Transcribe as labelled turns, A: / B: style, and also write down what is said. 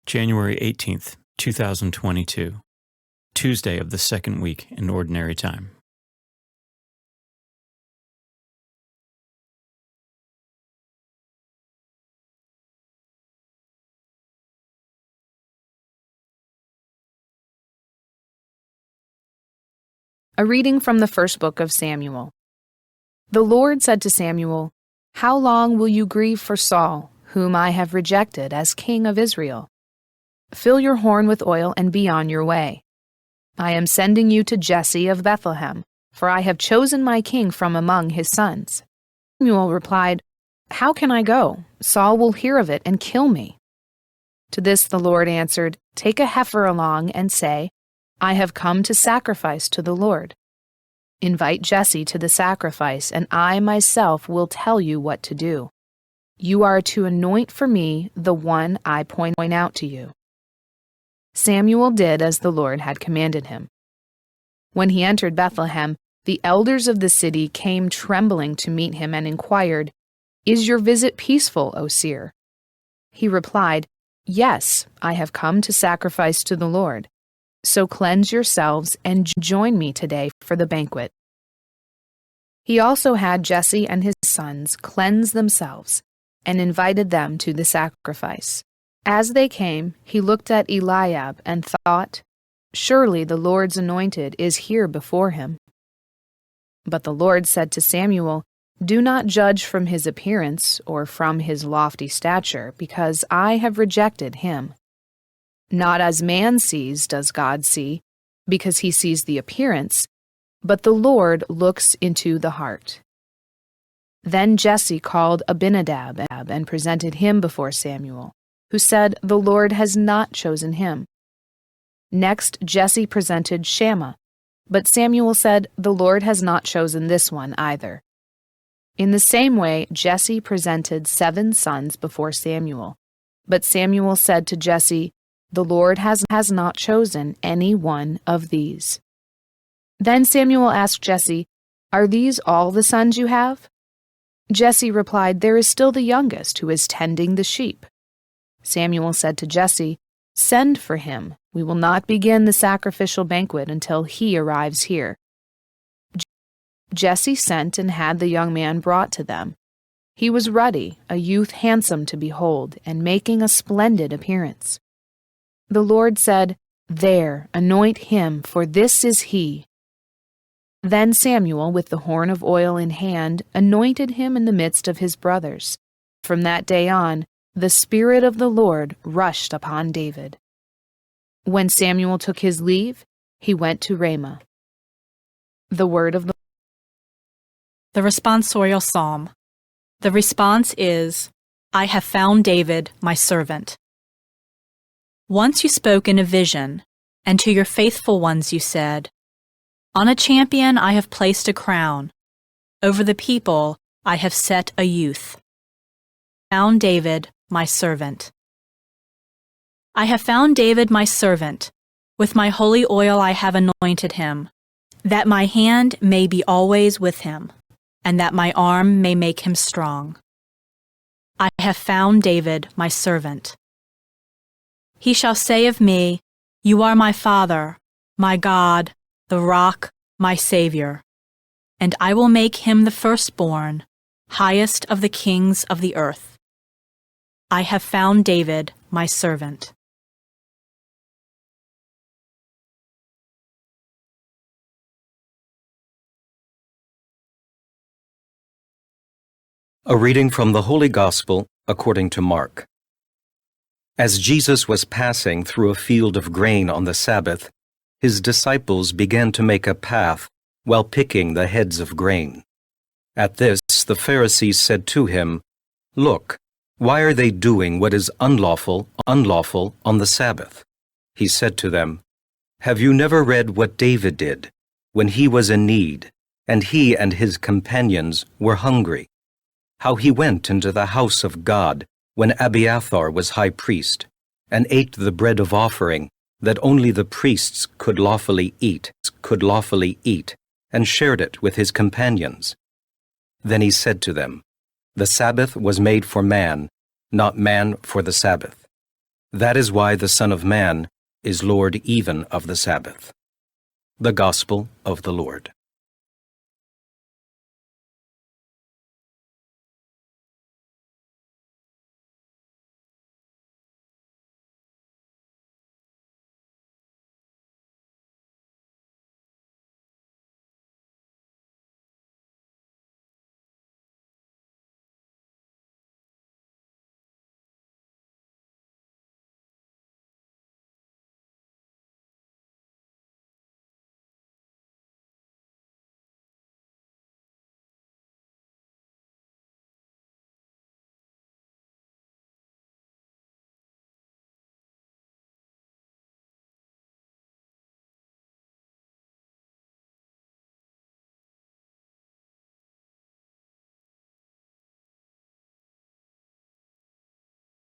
A: January 18th, 2022, Tuesday of the second week in Ordinary Time.
B: A reading from the first book of Samuel. The Lord said to Samuel, "How long will you grieve for Saul, whom I have rejected as king of Israel? Fill your horn with oil and be on your way. I am sending you to Jesse of Bethlehem, for I have chosen my king from among his sons." Samuel replied, "How can I go? Saul will hear of it and kill me." To this the Lord answered, "Take a heifer along and say, 'I have come to sacrifice to the Lord.' Invite Jesse to the sacrifice, and I myself will tell you what to do. You are to anoint for me the one I point out to you." Samuel did as the Lord had commanded him. When he entered Bethlehem, the elders of the city came trembling to meet him and inquired, "Is your visit peaceful, O seer?" He replied, "Yes, I have come to sacrifice to the Lord. So cleanse yourselves and join me today for the banquet." He also had Jesse and his sons cleanse themselves and invited them to the sacrifice. As they came, he looked at Eliab and thought, "Surely the Lord's anointed is here before him." But the Lord said to Samuel, "Do not judge from his appearance or from his lofty stature, because I have rejected him. Not as man sees does God see, because he sees the appearance, but the Lord looks into the heart." Then Jesse called Abinadab and presented him before Samuel, who said, "The Lord has not chosen him." Next Jesse presented Shammah, but Samuel said, "The Lord has not chosen this one either." In the same way, Jesse presented 7 sons before Samuel, but Samuel said to Jesse, "The Lord has not chosen any one of these." Then Samuel asked Jesse, "Are these all the sons you have?" Jesse replied, "There is still the youngest who is tending the sheep." Samuel said to Jesse, "Send for him. We will not begin the sacrificial banquet until he arrives here." Jesse sent and had the young man brought to them. He was ruddy, a youth handsome to behold, and making a splendid appearance. The Lord said, "There, anoint him, for this is he." Then Samuel, with the horn of oil in hand, anointed him in the midst of his brothers. From that day on, the Spirit of the Lord rushed upon David. When Samuel took his leave, he went to Ramah. The word of the
C: responsorial psalm. The response is, "I have found David, my servant." Once you spoke in a vision, and to your faithful ones you said, "On a champion I have placed a crown. Over the people I have set a youth. Found David, my servant." I have found David, my servant. With my holy oil I have anointed him, that my hand may be always with him, and that my arm may make him strong. I have found David, my servant. He shall say of me, "You are my Father, my God, the rock, my Savior." And I will make him the firstborn, highest of the kings of the earth. I have found David, my servant.
D: A reading from the Holy Gospel according to Mark. As Jesus was passing through a field of grain on the Sabbath, his disciples began to make a path while picking the heads of grain. At this, the Pharisees said to him, "Look, why are they doing what is unlawful on the Sabbath?" He said to them, "Have you never read what David did when he was in need, and he and his companions were hungry? How he went into the house of God when Abiathar was high priest, and ate the bread of offering that only the priests could lawfully eat, and shared it with his companions. Then he said to them, The Sabbath was made for man, not man for the Sabbath. That is why the Son of Man is Lord even of the Sabbath. The Gospel of the Lord.